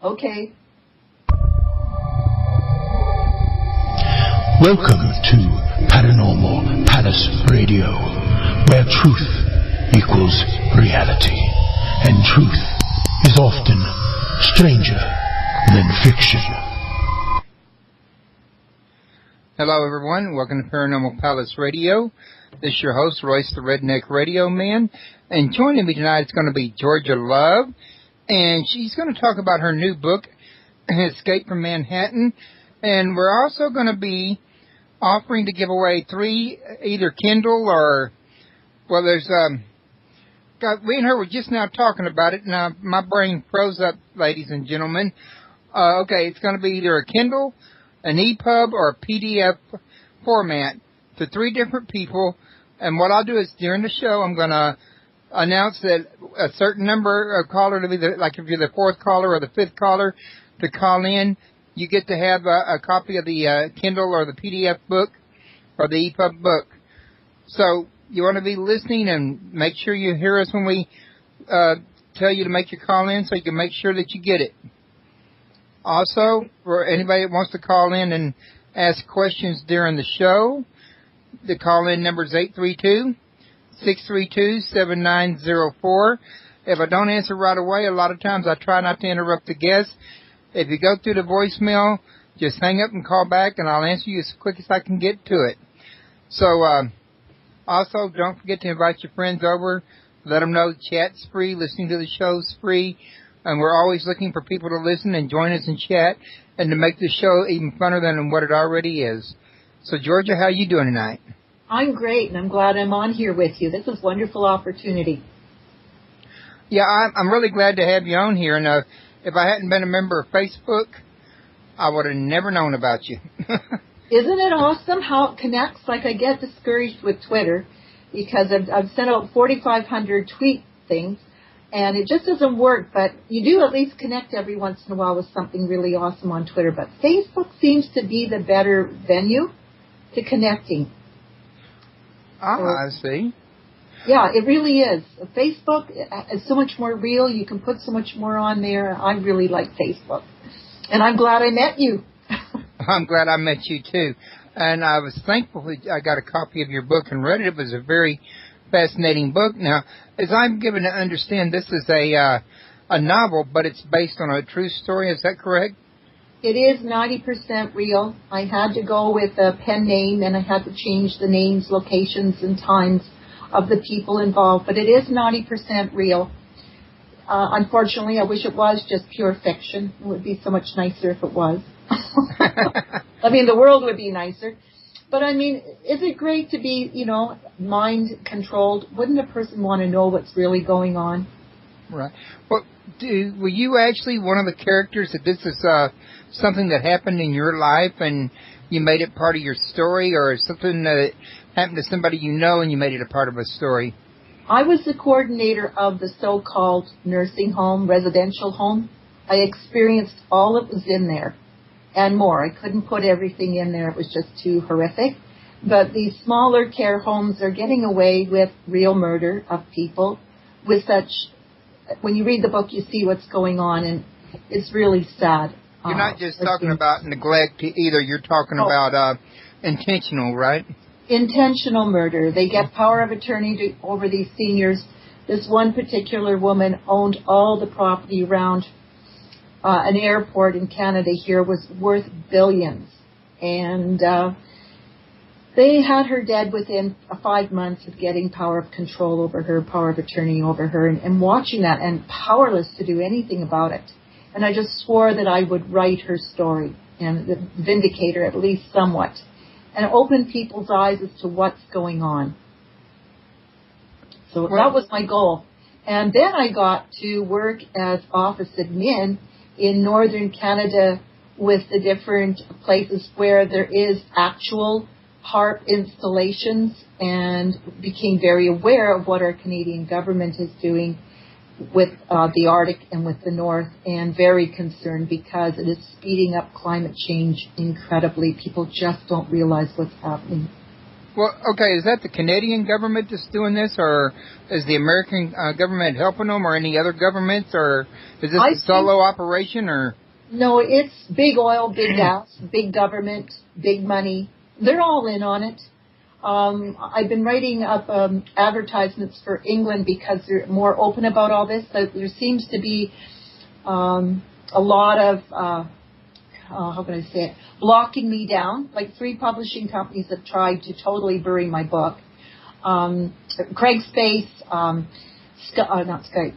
Okay. Welcome to Paranormal Palace Radio, where truth equals reality, and truth is often stranger than fiction. Hello, everyone. Welcome to Paranormal Palace Radio. This is your host, Royce the Redneck Radio Man. And joining me tonight is going to be Georgia Love. And she's going to talk about her new book, Escape from Manhattan. And we're also going to be offering to give away 3, either Kindle or, well, there's, we and her were just now talking about it. Now, my brain froze up, ladies and gentlemen. Okay, it's going to be either a Kindle, an EPUB, or a PDF format to 3 different people. And what I'll do is during the show, I'm going to announce that a certain number of caller to be like if you're the 4th caller or the 5th caller to call in, you get to have a copy of the Kindle or the PDF book or the EPUB book. So you want to be listening and make sure you hear us when we tell you to make your call in so you can make sure that you get it. Also, for anybody that wants to call in and ask questions during the show, the call-in number is 832-632-7904. If I don't answer right away, a lot of times I try not to interrupt the guest. If you go through the voicemail, just hang up and call back, and I'll answer you as quick as I can get to it. So, also, don't forget to invite your friends over. Let them know the chat's free, listening to the show's free, and we're always looking for people to listen and join us in chat and to make the show even funner than what it already is. So, Georgia, how are you doing tonight? I'm great, and I'm glad I'm on here with you. This is a wonderful opportunity. Yeah, I'm really glad to have you on here. And if I hadn't been a member of Facebook, I would have never known about you. Isn't it awesome how it connects? Like, I get discouraged with Twitter because I've sent out 4,500 tweet things, and it just doesn't work. But you do at least connect every once in a while with something really awesome on Twitter. But Facebook seems to be the better venue to connecting. I see. Yeah, it really is. Facebook is so much more real. You can put so much more on there. I really like Facebook. And I'm glad I met you. I'm glad I met you, too. And I was thankful that I got a copy of your book and read it. It was a very fascinating book. Now, as I'm given to understand, this is a novel, but it's based on a true story. Is that correct? It is 90% real. I had to go with a pen name, and I had to change the names, locations, and times of the people involved. But it is 90% real. Unfortunately, I wish it was just pure fiction. It would be so much nicer if it was. I mean, the world would be nicer. But, I mean, is it great to be, mind-controlled? Wouldn't a person want to know what's really going on? Right. Well, were you actually one of the characters that this is something that happened in your life and you made it part of your story, or something that happened to somebody you know and you made it a part of a story? I was the coordinator of the so-called nursing home, residential home. I experienced all that was in there and more. I couldn't put everything in there. It was just too horrific. But these smaller care homes are getting away with real murder of people with such... When you read the book, you see what's going on, and it's really sad. You're not just talking about neglect either. You're talking about intentional, right? Intentional murder. They get power of attorney over these seniors. This one particular woman owned all the property around an airport in Canada here, was worth billions. And they had her dead within 5 months of getting power of control over her, power of attorney over her, and watching that and powerless to do anything about it. And I just swore that I would write her story and vindicate her at least somewhat and open people's eyes as to what's going on. So that was my goal. And then I got to work as office admin in northern Canada with the different places where there is actual HARP installations, and became very aware of what our Canadian government is doing with the Arctic and with the North, and very concerned because it is speeding up climate change incredibly. People just don't realize what's happening. Well, okay, is that the Canadian government that's doing this, or is the American government helping them, or any other governments, or is this a solo operation, or? No, it's big oil, big gas, big government, big money. They're all in on it. I've been writing up advertisements for England because they're more open about all this. There seems to be a lot of, how can I say it, blocking me down. Like 3 publishing companies have tried to totally bury my book. Craig Space,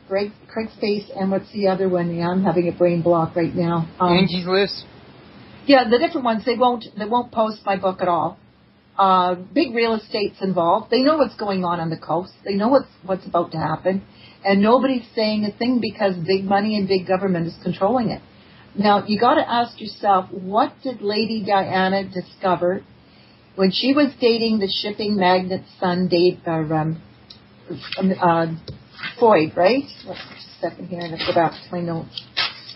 Craig Space, and what's the other one? Yeah, I'm having a brain block right now. Angie's List? Yeah, the different ones, they won't post my book at all. Big real estate's involved. They know what's going on the coast. They know what's about to happen. And nobody's saying a thing because big money and big government is controlling it. Now, you got to ask yourself, what did Lady Diana discover when she was dating the shipping magnate's son, Floyd, right? Let's just a second here and go back to my notes.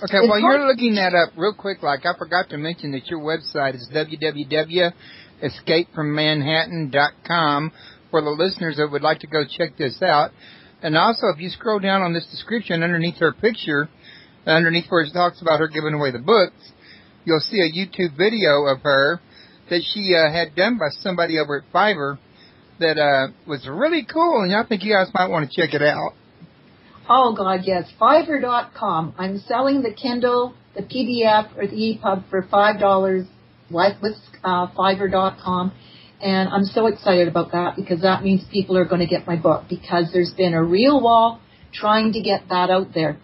Okay, while you're looking that up real quick, I forgot to mention that your website is www.escapefrommanhattan.com for the listeners that would like to go check this out. And also, if you scroll down on this description underneath her picture, underneath where it talks about her giving away the books, you'll see a YouTube video of her that she had done by somebody over at Fiverr that was really cool, and I think you guys might want to check it out. Oh, God, yes. Fiverr.com. I'm selling the Kindle, the PDF, or the EPUB for $5 with Fiverr.com. And I'm so excited about that because that means people are going to get my book because there's been a real wall trying to get that out there.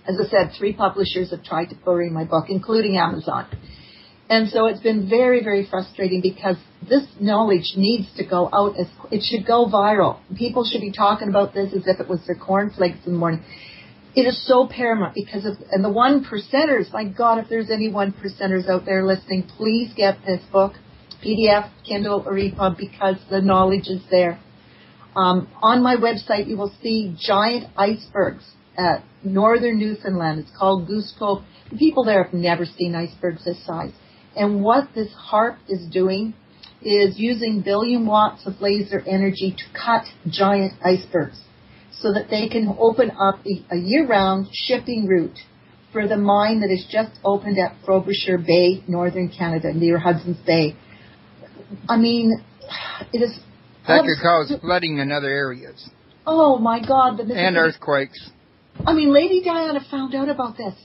As I said, 3 publishers have tried to bury my book, including Amazon. And so it's been very, very frustrating because this knowledge needs to go out. It should go viral. People should be talking about this as if it was their cornflakes in the morning. It is so paramount because and the 1%ers, my God, if there's any 1%ers out there listening, please get this book, PDF, Kindle, or EPUB, because the knowledge is there. On my website, you will see giant icebergs at northern Newfoundland. It's called Goose Cove. The people there have never seen icebergs this size. And what this HARP is doing is using billion watts of laser energy to cut giant icebergs so that they can open up a year-round shipping route for the mine that is just opened at Frobisher Bay, northern Canada, near Hudson's Bay. I mean, it is... That could cause flooding in other areas. Oh, my God. And earthquakes. I mean, Lady Diana found out about this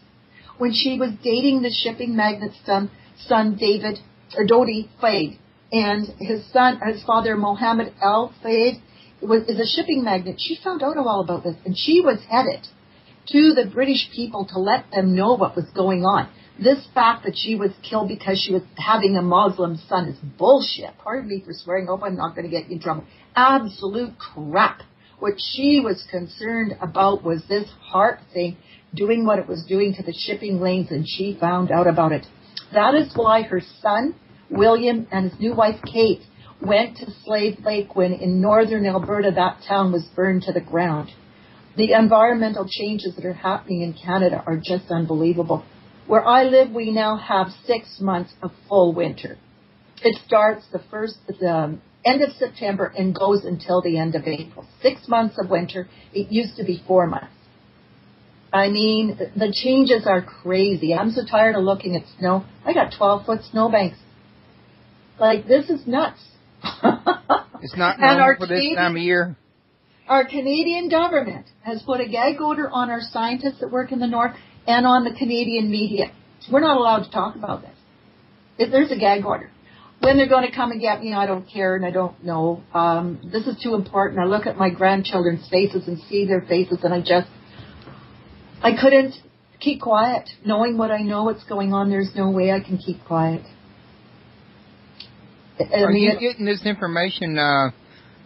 when she was dating the shipping magnate's son Dodi Fayed, and his father Mohammed Al Fayed is a shipping magnate. She found out all about this, and she was headed to the British people to let them know what was going on. This fact that she was killed because she was having a Muslim son is bullshit. Pardon me for swearing. Hope I'm not going to get you in trouble. Absolute crap. What she was concerned about was this HARP thing doing what it was doing to the shipping lanes, and she found out about it. That is why her son, William, and his new wife, Kate, went to Slave Lake when in northern Alberta that town was burned to the ground. The environmental changes that are happening in Canada are just unbelievable. Where I live, we now have 6 months of full winter. It starts the end of September and goes until the end of April. 6 months of winter. It used to be 4 months. I mean, the changes are crazy. I'm so tired of looking at snow. I got 12-foot snowbanks. Like, this is nuts. It's not normal for this time of year. Our Canadian government has put a gag order on our scientists that work in the north and on the Canadian media. We're not allowed to talk about this. There's a gag order. When they're going to come and get me, I don't care and I don't know. This is too important. I look at my grandchildren's faces and see their faces, and I couldn't keep quiet. Knowing what I know, what's going on, there's no way I can keep quiet. Are you getting this information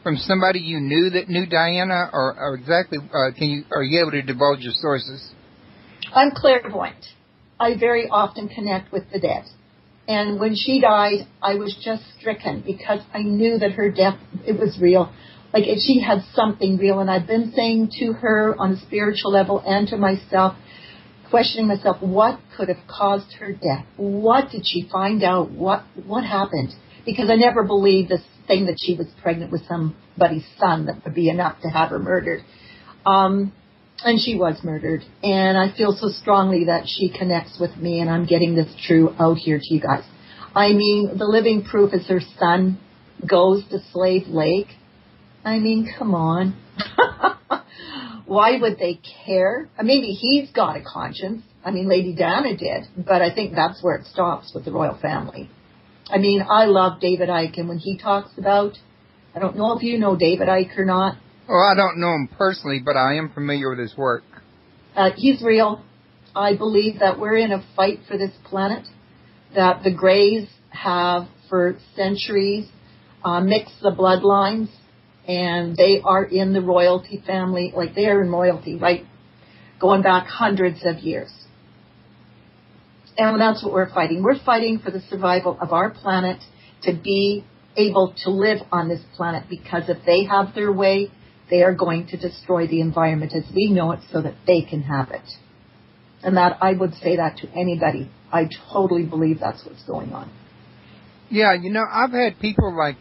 from somebody you knew that knew Diana, or exactly? Are you able to divulge your sources? I'm clairvoyant. I very often connect with the dead. And when she died, I was just stricken because I knew that her death, it was real. Like, she had something real. And I've been saying to her on a spiritual level and to myself, questioning myself, what could have caused her death? What did she find out? What happened? Because I never believed saying that she was pregnant with somebody's son that would be enough to have her murdered. And she was murdered. And I feel so strongly that she connects with me, and I'm getting this true out here to you guys. I mean, the living proof is her son goes to Slave Lake. I mean, come on. Why would they care? Maybe he's got a conscience. I mean, Lady Diana did, but I think that's where it stops with the royal family. I mean, I love David Icke, and when he talks about, I don't know if you know David Icke or not. Well, I don't know him personally, but I am familiar with his work. He's real. I believe that we're in a fight for this planet, that the Greys have for centuries mixed the bloodlines, and they are in the royalty family, like they are in royalty, right? Going back hundreds of years. And that's what we're fighting. We're fighting for the survival of our planet, to be able to live on this planet, because if they have their way, they are going to destroy the environment as we know it so that they can have it. And that I would say that to anybody. I totally believe that's what's going on. Yeah, you know, I've had people like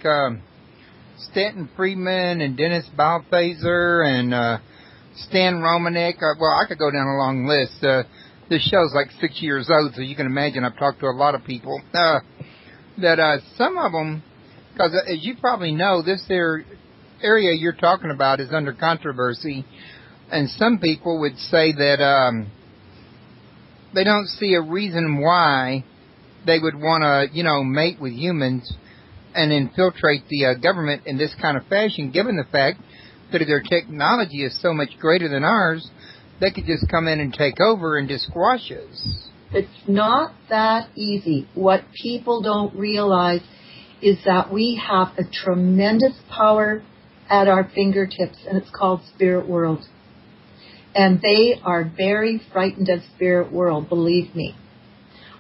Stanton Friedman and Dennis Balthaser and Stan Romanek. Well, I could go down a long list. This show's like 6 years old, so you can imagine I've talked to a lot of people. That some of them, because as you probably know, this area you're talking about is under controversy, and some people would say that they don't see a reason why they would want to, you know, mate with humans and infiltrate the government in this kind of fashion, given the fact that if their technology is so much greater than ours, they could just come in and take over and just squash us. It's not that easy. What people don't realize is that we have a tremendous power at our fingertips, and it's called spirit world. And they are very frightened of spirit world, believe me.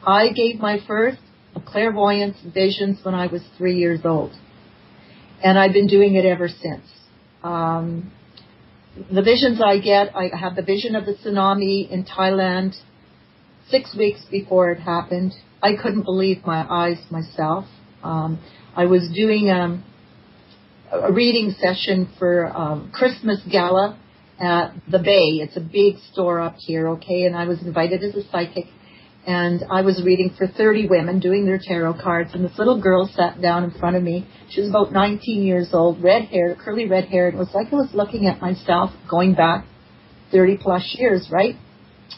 I gave my first clairvoyance visions when I was 3 years old, and I've been doing it ever since. The visions I get, I had the vision of the tsunami in Thailand 6 weeks before it happened. I couldn't believe my eyes myself. I was doing a reading session for Christmas Gala at the Bay. It's a big store up here, okay? And I was invited as a psychic. And I was reading for 30 women, doing their tarot cards. And this little girl sat down in front of me. She was about 19 years old, red hair, curly red hair. It was like I was looking at myself going back 30 plus years, right?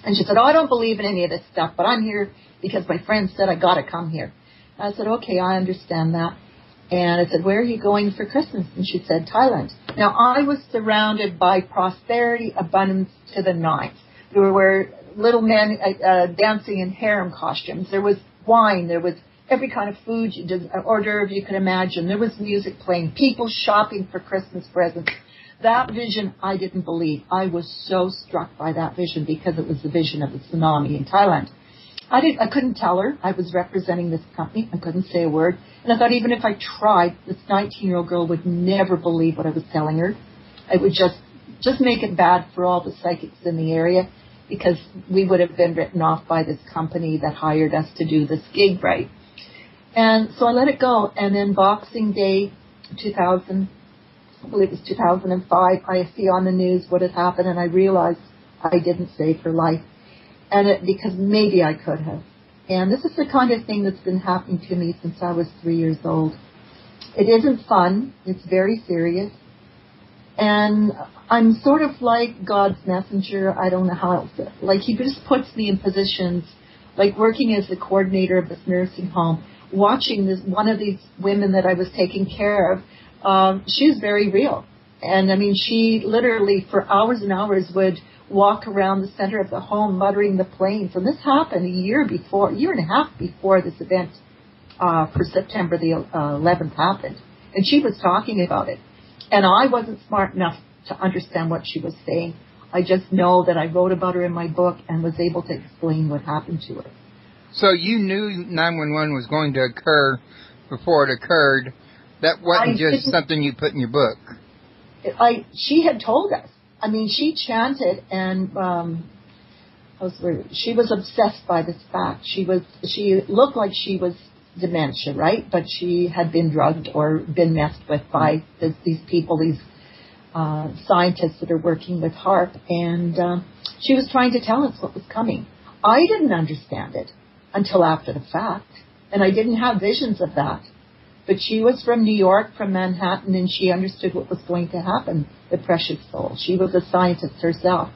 And she said, "Oh, I don't believe in any of this stuff, but I'm here because my friend said I got to come here." I said, "Okay, I understand that." And I said, "Where are you going for Christmas?" And she said, "Thailand." Now, I was surrounded by prosperity, abundance to the nines. There were little men dancing in harem costumes. There was wine. There was every kind of food, hors d'oeuvre you can imagine. There was music playing. People shopping for Christmas presents. That vision, I didn't believe. I was so struck by that vision because it was the vision of the tsunami in Thailand. I couldn't tell her I was representing this company. I couldn't say a word. And I thought even if I tried, this 19-year-old girl would never believe what I was telling her. I would just make it bad for all the psychics in the area, because we would have been written off by this company that hired us to do this gig, right? And so I let it go. And then Boxing Day 2000, I believe it was 2005, I see on the news what had happened, and I realized I didn't save her life. And because maybe I could have. And this is the kind of thing that's been happening to me since I was 3 years old. It isn't fun. It's very serious. And I'm sort of like God's messenger. I don't know how else. Like, he just puts me in positions, like working as the coordinator of this nursing home, watching this one of these women that I was taking care of. She's very real. And I mean, she literally for hours and hours would walk around the center of the home muttering the planes. And this happened a year and a half before this event for September the 11th happened. And she was talking about it. And I wasn't smart enough to understand what she was saying. I just know that I wrote about her in my book and was able to explain what happened to her. So you knew 911 was going to occur before it occurred. That wasn't just something you put in your book. She had told us. I mean, she chanted, and she was obsessed by this fact. She looked like she was dementia, right? But she had been drugged or been messed with by these people, these scientists that are working with HARP, and she was trying to tell us what was coming. I didn't understand it until after the fact, and I didn't have visions of that. But she was from New York, from Manhattan, and she understood what was going to happen, the precious soul. She was a scientist herself.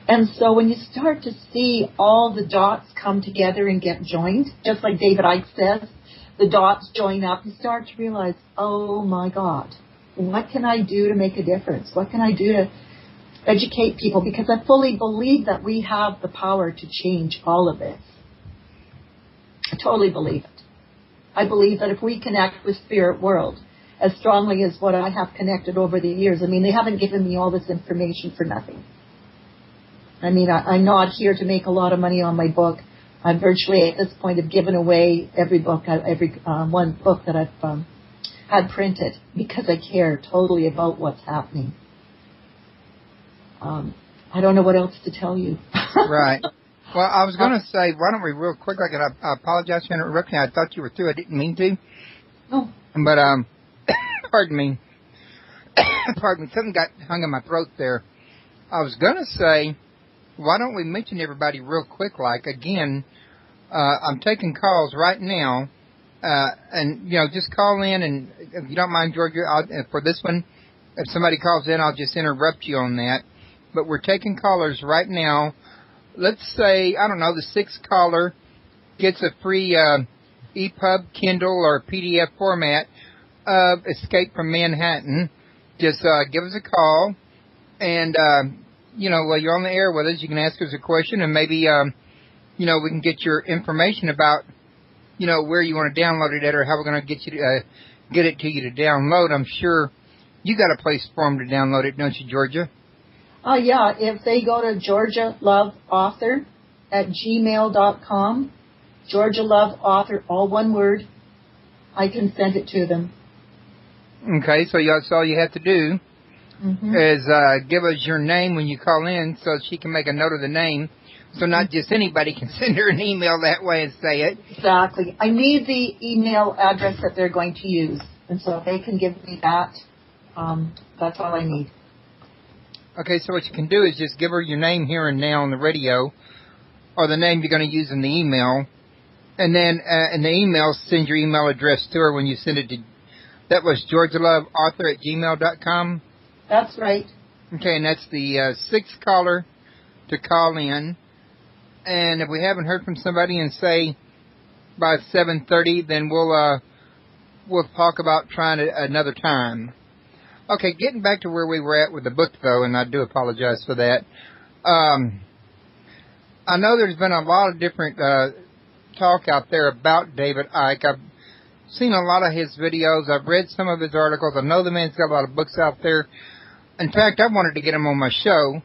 And so when you start to see all the dots come together and get joined, just like David Icke says, the dots join up, you start to realize, oh my God, what can I do to make a difference? What can I do to educate people? Because I fully believe that we have the power to change all of this. I totally believe it. I believe that if we connect with spirit world as strongly as what I have connected over the years, I mean, they haven't given me all this information for nothing. I mean, I'm not here to make a lot of money on my book. I'm virtually at this point have given away every book, one book that I've had printed because I care totally about what's happening. I don't know what else to tell you. Right. Well, I was going to say, why don't we real quick, like, I apologize for interrupting. I thought you were through. I didn't mean to. Oh. But, pardon me. Pardon me. Something got hung in my throat there. I was going to say, why don't we mention everybody real quick, like, again, I'm taking calls right now, and, you know, just call in, and if you don't mind, Georgia, for this one, if somebody calls in, I'll just interrupt you on that. But we're taking callers right now. Let's say, I don't know, the sixth caller gets a free EPUB, Kindle, or PDF format of Escape from Manhattan. Just give us a call, and, you know, while you're on the air with us, you can ask us a question, and maybe, you know, we can get your information about, you know, where you want to download it at or how we're going to get you to, get it to you to download. I'm sure you got a place for them to download it, don't you, Georgia? Oh, yeah. If they go to georgialoveauthor@gmail.com, Georgia Love Author, all one word, I can send it to them. Okay, so that's all you have to do is give us your name when you call in so she can make a note of the name. So not just anybody can send her an email that way and say it. Exactly. I need the email address that they're going to use. And so if they can give me that, that's all I need. Okay, so what you can do is just give her your name here and now on the radio, or the name you're going to use in the email, and then in the email, send your email address to her when you send it to, that was georgialoveauthor@gmail.com? That's right. Okay, and that's the sixth caller to call in, and if we haven't heard from somebody in, say, by 7:30, then we'll talk about trying it another time. Okay, getting back to where we were at with the book, though, and I do apologize for that. I know there's been a lot of different talk out there about David Icke. I've seen a lot of his videos. I've read some of his articles. I know the man's got a lot of books out there. In fact, I wanted to get him on my show,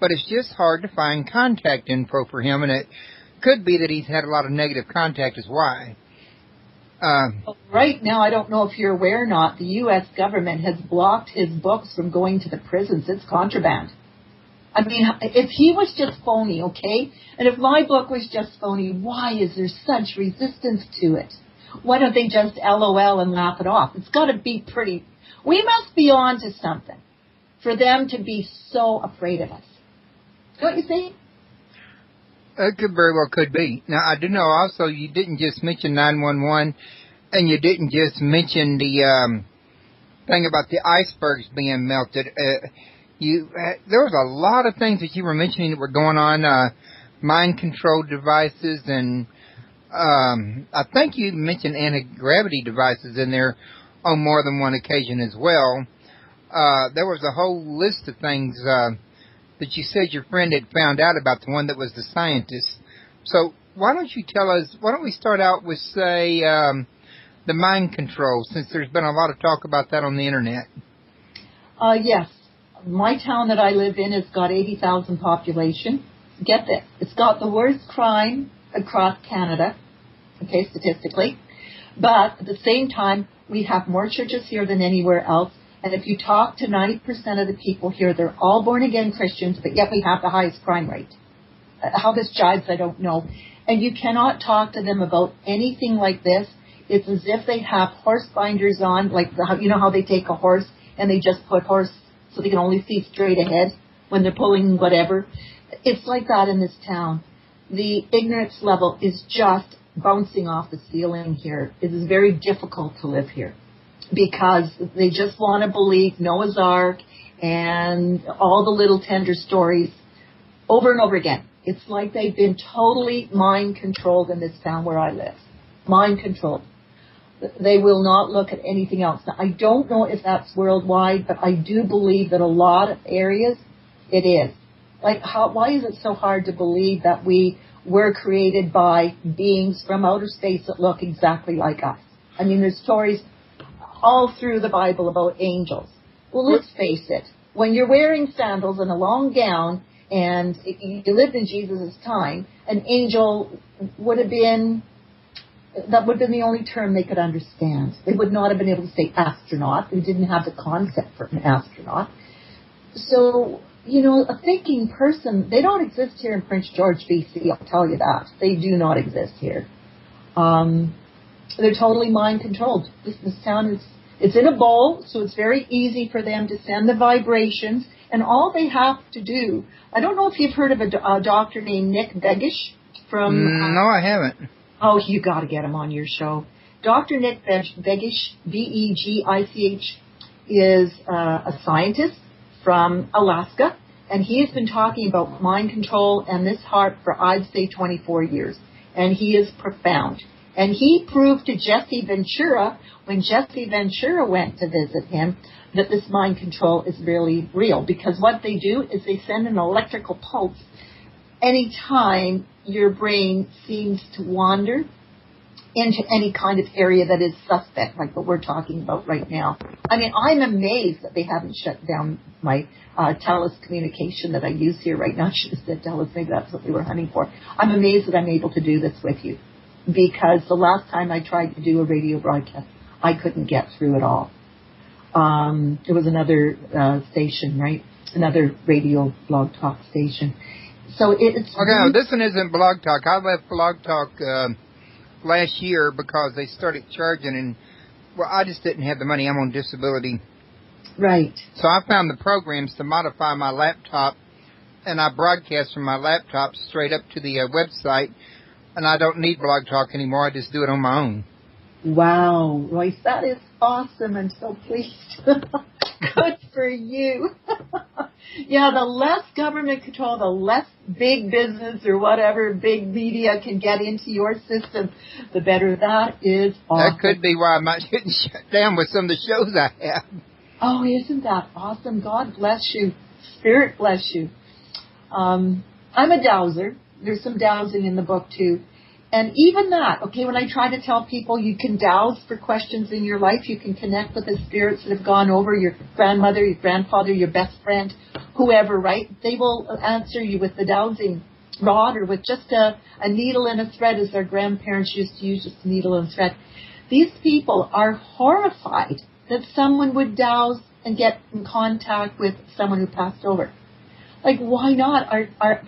but it's just hard to find contact info for him, and it could be that he's had a lot of negative contact is why. Right now, I don't know if you're aware or not, the U.S. government has blocked his books from going to the prisons. It's contraband. I mean, if he was just phony, okay, and if my book was just phony, why is there such resistance to it? Why don't they just LOL and laugh it off? It's got to be pretty. We must be on to something for them to be so afraid of us. Don't you think? It could very well could be. Now, I do know also you didn't just mention 911, and you didn't just mention the thing about the icebergs being melted. There was a lot of things that you were mentioning that were going on, mind control devices, and I think you mentioned anti-gravity devices in there on more than one occasion as well. There was a whole list of things that you said your friend had found out about, the one that was the scientist. So why don't you tell us, why don't we start out with, say, the mind control, since there's been a lot of talk about that on the internet. Yes. My town that I live in has got 80,000 population. Get this. It's got the worst crime across Canada, okay, statistically. But at the same time, we have more churches here than anywhere else. And if you talk to 90% of the people here, they're all born-again Christians, but yet we have the highest crime rate. How this jives, I don't know. And you cannot talk to them about anything like this It's as if they have horse binders on, like you know how they take a horse and they just put horse so they can only see straight ahead when they're pulling whatever. It's like that in this town. The ignorance level is just bouncing off the ceiling here. It is very difficult to live here because they just want to believe Noah's Ark and all the little tender stories over and over again. It's like they've been totally mind controlled in this town where I live. Mind controlled. They will not look at anything else. Now, I don't know if that's worldwide, but I do believe that a lot of areas it is. Like, why is it so hard to believe that we were created by beings from outer space that look exactly like us? I mean, there's stories all through the Bible about angels. Well, let's face it. When you're wearing sandals and a long gown and you lived in Jesus' time, an angel would have been, that would have been the only term they could understand. They would not have been able to say astronaut. They didn't have the concept for an astronaut. So, you know, a thinking person, they don't exist here in Prince George, BC, I'll tell you that. They do not exist here. They're totally mind-controlled. This town it's in a bowl, so it's very easy for them to send the vibrations, and all they have to do, I don't know if you've heard of a doctor named Nick Begish from... No, I haven't. Oh, you got to get him on your show. Dr. Nick Begish, B-E-G-I-C-H, is a scientist from Alaska, and he has been talking about mind control and this heart for, I'd say, 24 years. And he is profound. And he proved to Jesse Ventura, when Jesse Ventura went to visit him, that this mind control is really real. Because what they do is they send an electrical pulse anytime your brain seems to wander into any kind of area that is suspect, like what we're talking about right now. I mean, I'm amazed that they haven't shut down my TELUS communication that I use here right now. I should have said TELUS, maybe that's what they were hunting for. I'm amazed that I'm able to do this with you, because the last time I tried to do a radio broadcast, I couldn't get through at all. It was another station, right? Another radio blog talk station. So it's... Okay, no, this one isn't Blog Talk. I left Blog Talk last year because they started charging, and, well, I just didn't have the money. I'm on disability. Right. So I found the programs to modify my laptop, and I broadcast from my laptop straight up to the website, and I don't need Blog Talk anymore. I just do it on my own. Wow, Royce, that is awesome. I'm so pleased. Good for you. Yeah, the less government control, the less big business or whatever big media can get into your system, the better. That is awesome. That could be why I'm not getting shut down with some of the shows I have. Oh, isn't that awesome? God bless you. Spirit bless you. I'm a dowser. There's some dowsing in the book, too. And even that, okay, when I try to tell people you can dowse for questions in your life, you can connect with the spirits that have gone over, your grandmother, your grandfather, your best friend, whoever, right? They will answer you with the dowsing rod or with just a needle and a thread, as their grandparents used to use, just a needle and thread. These people are horrified that someone would dowse and get in contact with someone who passed over. Like, why not?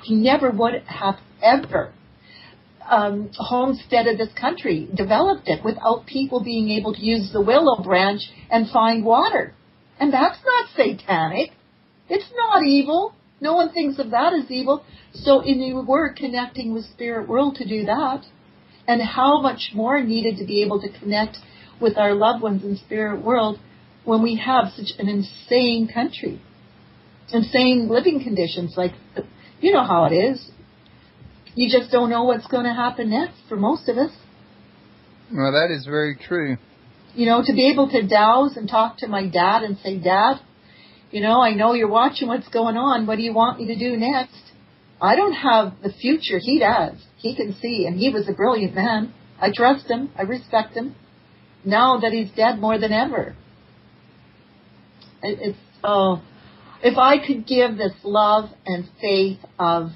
We never would have ever homesteaded this country, developed it without people being able to use the willow branch and find water. And that's not satanic. It's not evil. No one thinks of that as evil. So we're connecting with spirit world to do that. And how much more needed to be able to connect with our loved ones in spirit world when we have such an insane country. Insane living conditions. Like, you know how it is. You just don't know what's going to happen next for most of us. Well, that is very true. You know, to be able to dowse and talk to my dad and say, Dad, you know, I know you're watching what's going on. What do you want me to do next? I don't have the future. He does. He can see. And he was a brilliant man. I trust him. I respect him. Now that he's dead more than ever. If I could give this love and faith of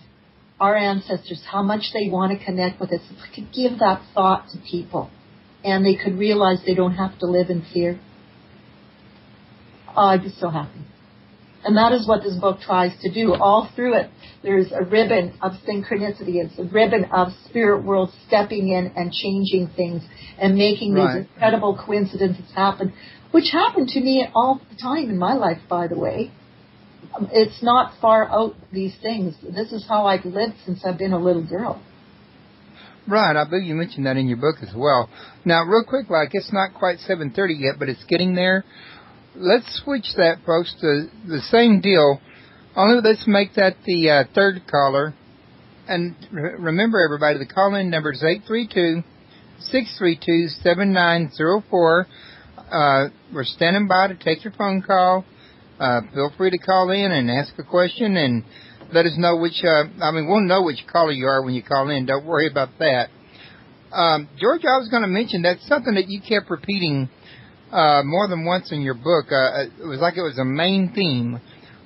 our ancestors, how much they want to connect with us, if I could give that thought to people and they could realize they don't have to live in fear, oh, I'd be so happy. And that is what this book tries to do. All through it, there's a ribbon of synchronicity. It's a ribbon of spirit world stepping in and changing things and making these incredible coincidences happen, which happen to me all the time in my life, by the way. It's not far out, these things. This is how I've lived since I've been a little girl. Right, I believe you mentioned that in your book as well. Now, real quick, like, it's not quite 7:30 yet, but it's getting there. Let's switch that, folks, to the same deal. Only let's make that the third caller. And remember, everybody, the call-in number is 832-632-7904. We're standing by to take your phone call. Feel free to call in and ask a question and let us know which, we'll know which caller you are when you call in. Don't worry about that. George, I was going to mention that's something that you kept repeating more than once in your book. It was like it was a main theme,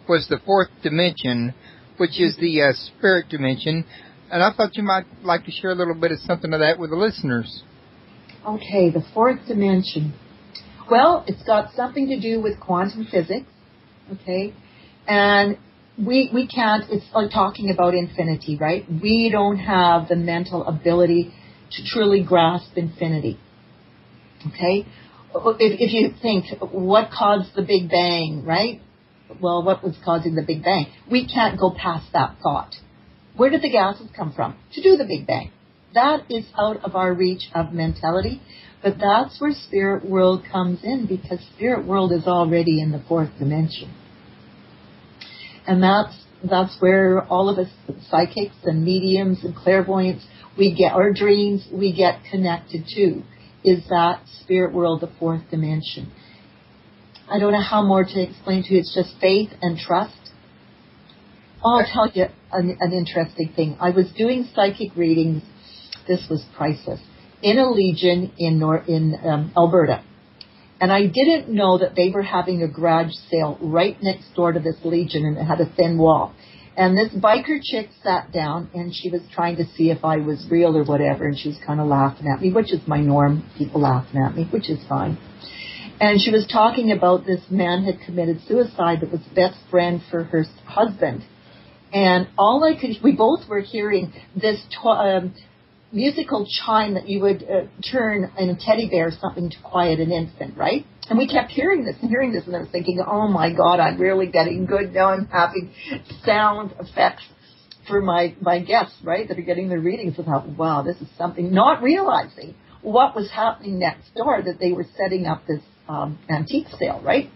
was the fourth dimension, which is the spirit dimension. And I thought you might like to share a little bit of something of that with the listeners. Okay, the fourth dimension. Well, it's got something to do with quantum physics, okay? And we can't, it's like talking about infinity, right? We don't have the mental ability to truly grasp infinity, okay? If you think, what caused the Big Bang, right? Well, what was causing the Big Bang? We can't go past that thought. Where did the gases come from to do the Big Bang? That is out of our reach of mentality, but that's where spirit world comes in, because spirit world is already in the fourth dimension. And that's where all of us psychics and mediums and clairvoyants, we get our dreams, we get connected to, is that spirit world, the fourth dimension. I don't know how more to explain to you. It's just faith and trust. I'll tell you an interesting thing. I was doing psychic readings. This was priceless. In a legion in Alberta. And I didn't know that they were having a garage sale right next door to this legion, and it had a thin wall. And this biker chick sat down, and she was trying to see if I was real or whatever, and she was kind of laughing at me, which is my norm, people laughing at me, which is fine. And she was talking about this man had committed suicide that was best friend for her husband. And we both were hearing this musical chime that you would turn in a teddy bear or something to quiet an infant, right? And we kept hearing this, and I was thinking, oh my God, I'm really getting good now. I'm having sound effects for my guests, right, that are getting their readings. I thought, wow, this is something, not realizing what was happening next door, that they were setting up this antique sale, right?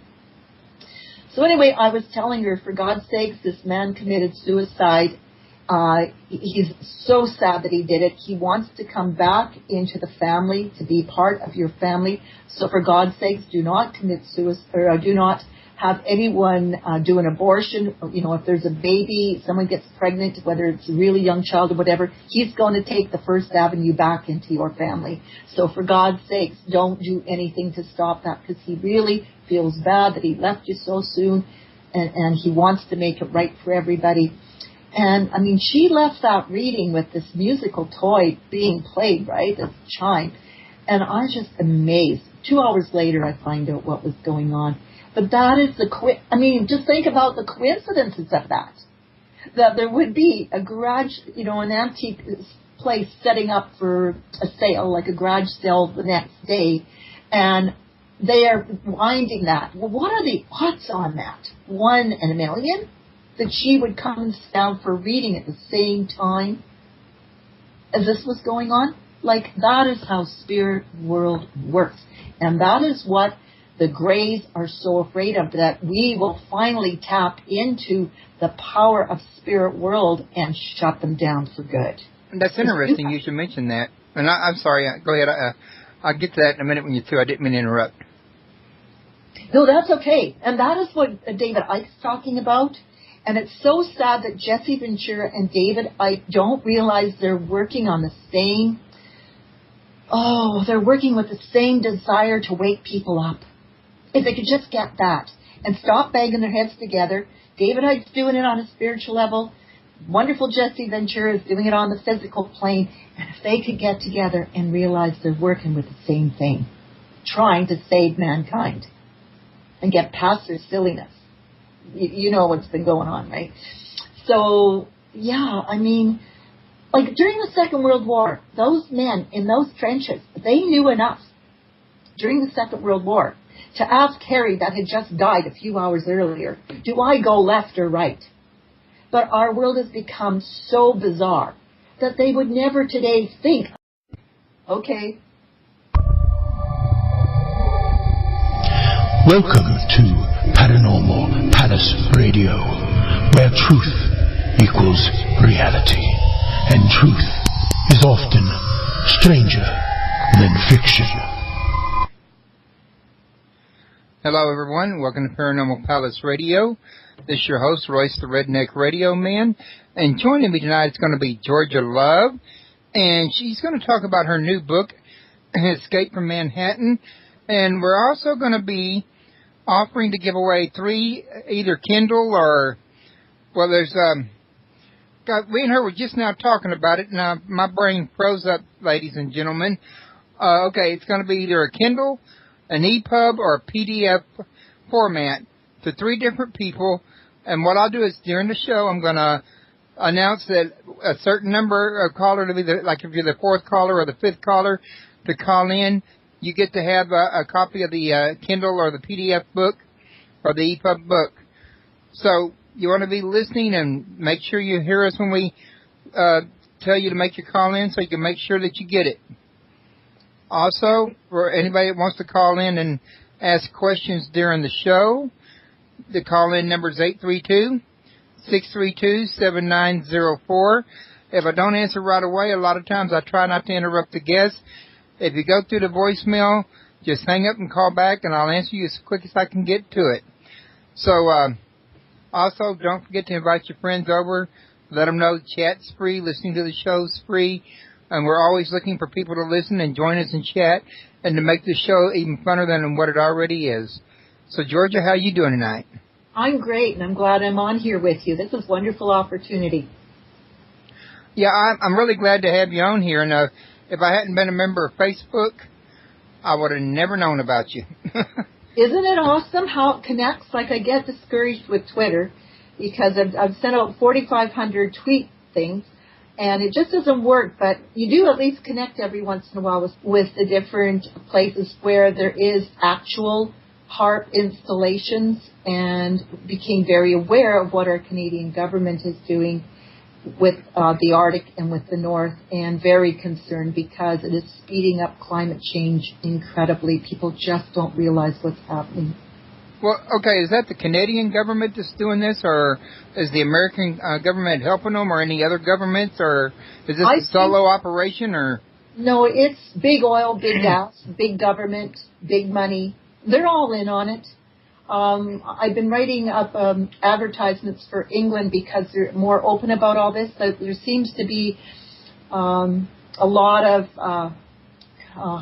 So anyway, I was telling her, for God's sakes, this man committed suicide. He's so sad that he did it. He wants to come back into the family, to be part of your family. So for God's sakes, do not commit suicide, or do not have anyone do an abortion. You know, if there's a baby, someone gets pregnant, whether it's a really young child or whatever, he's going to take the first avenue back into your family. So for God's sakes, don't do anything to stop that, because he really feels bad that he left you so soon, and he wants to make it right for everybody. And, I mean, she left that reading with this musical toy being played, right, this chime. And I was just amazed. 2 hours later, I find out what was going on. But that is just think about the coincidences of that. That there would be a garage, an antique place setting up for a sale, like a garage sale the next day. And they are winding that. Well, what are the odds on that? 1 in a million? That she would come down for reading at the same time as this was going on? Like, that is how spirit world works. And that is what the Greys are so afraid of, that we will finally tap into the power of spirit world and shut them down for good. That's interesting. You should mention that. And I'm sorry. Go ahead. I'll get to that in a minute when you're through. I didn't mean to interrupt. No, that's okay. And that is what David Icke's talking about. And it's so sad that Jesse Ventura and David Icke don't realize they're working on the same, they're working with the same desire to wake people up. If they could just get that and stop banging their heads together. David Icke's doing it on a spiritual level. Wonderful Jesse Ventura is doing it on the physical plane. And if they could get together and realize they're working with the same thing, trying to save mankind and get past their silliness. you know what's been going on, right? So, yeah, I mean, like during the Second World War, those men in those trenches, they knew enough during the Second World War to ask Harry that had just died a few hours earlier, do I go left or right? But our world has become so bizarre that they would never today think, okay. Welcome to Paranormal Palace Radio, where truth equals reality, and truth is often stranger than fiction. Hello, everyone. Welcome to Paranormal Palace Radio. This is your host, Royce the Redneck Radio Man. And joining me tonight is going to be Georgia Love. And she's going to talk about her new book, Escape from Manhattan. And we're also going to be offering to give away 3, either Kindle or, well, there's, we and her were just now talking about it. Now, my brain froze up, ladies and gentlemen. Okay, it's going to be either a Kindle, an EPUB, or a PDF format to 3 different people. And what I'll do is during the show, I'm going to announce that a certain number of caller to be like if you're the 4th caller or the 5th caller to call in, you get to have a copy of the Kindle or the PDF book or the EPUB book. So you want to be listening and make sure you hear us when we tell you to make your call in so you can make sure that you get it. Also, for anybody that wants to call in and ask questions during the show, the call-in number is 832-632-7904. If I don't answer right away, a lot of times I try not to interrupt the guest. If you go through the voicemail, just hang up and call back, and I'll answer you as quick as I can get to it. So, also, don't forget to invite your friends over. Let them know the chat's free, listening to the show's free. And we're always looking for people to listen and join us in chat and to make the show even funner than what it already is. So, Georgia, how are you doing tonight? I'm great, and I'm glad I'm on here with you. This is a wonderful opportunity. Yeah, I'm really glad to have you on here. And if I hadn't been a member of Facebook, I would have never known about you. Isn't it awesome how it connects? Like, I get discouraged with Twitter because I've sent out 4,500 tweet things, and it just doesn't work. But you do at least connect every once in a while with the different places where there is actual harp installations, and became very aware of what our Canadian government is doing with the Arctic and with the North, and very concerned because it is speeding up climate change incredibly. People just don't realize what's happening. Well, okay, is that the Canadian government that's doing this, or is the American government helping them, or any other governments, or is this a solo operation, or? No, it's big oil, big gas, big government, big money. They're all in on it. I've been writing up advertisements for England because they're more open about all this. There seems to be a lot of, how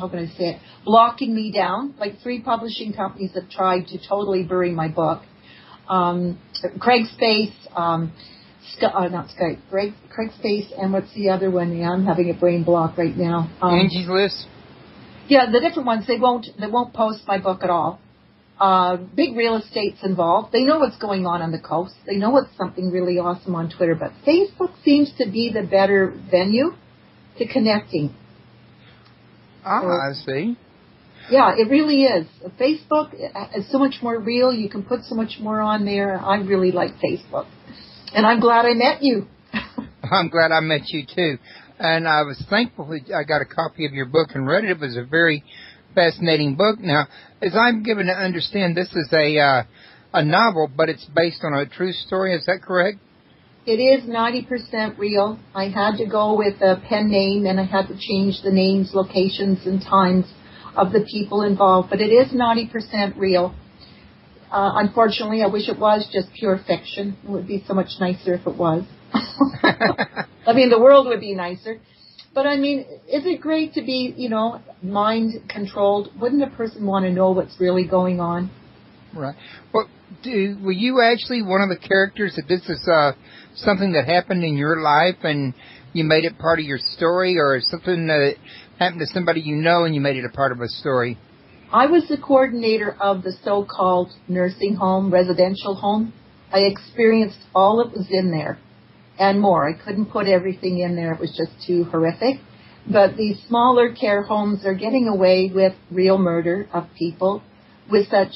can I say it, blocking me down. Like 3 publishing companies have tried to totally bury my book. Craig Space, Craig Space, and what's the other one? Yeah, I'm having a brain block right now. Angie's List? Yeah, the different ones, they won't post my book at all. Big real estate's involved. They know what's going on the coast. They know it's something really awesome on Twitter. But Facebook seems to be the better venue to connecting. I see. Yeah, it really is. Facebook is so much more real. You can put so much more on there. I really like Facebook. And I'm glad I met you. I'm glad I met you, too. And I was thankful that I got a copy of your book and read it. It was a very fascinating book. Now, as I'm given to understand, this is a novel, but it's based on a true story. Is that correct? It is 90% real. I had to go with a pen name, and I had to change the names, locations, and times of the people involved. But it is 90% real. Unfortunately, I wish it was just pure fiction. It would be so much nicer if it was. I mean, the world would be nicer. But, I mean, is it great to be, mind-controlled? Wouldn't a person want to know what's really going on? Right. Well, were you actually one of the characters that this is something that happened in your life and you made it part of your story, or something that happened to somebody you know and you made it a part of a story? I was the coordinator of the so-called nursing home, residential home, I experienced all that was in there and more. I couldn't put everything in there. It was just too horrific. But these smaller care homes are getting away with real murder of people with such,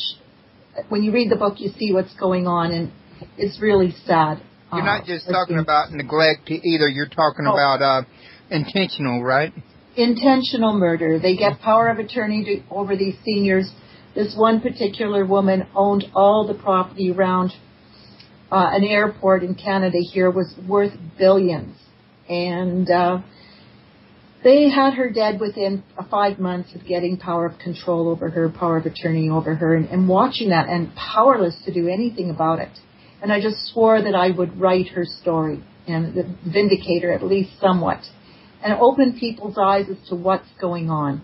when you read the book, you see what's going on, and it's really sad. You're not just talking about neglect either. You're talking about intentional, right? Intentional murder. They get power of attorney over these seniors. This one particular woman owned all the property around an airport in Canada here, was worth billions. And they had her dead within 5 months of getting power of control over her, power of attorney over her, and watching that and powerless to do anything about it. And I just swore that I would write her story and vindicate her at least somewhat and open people's eyes as to what's going on.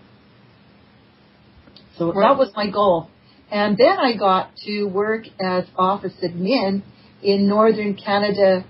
So that was my goal. And then I got to work as office admin in Northern Canada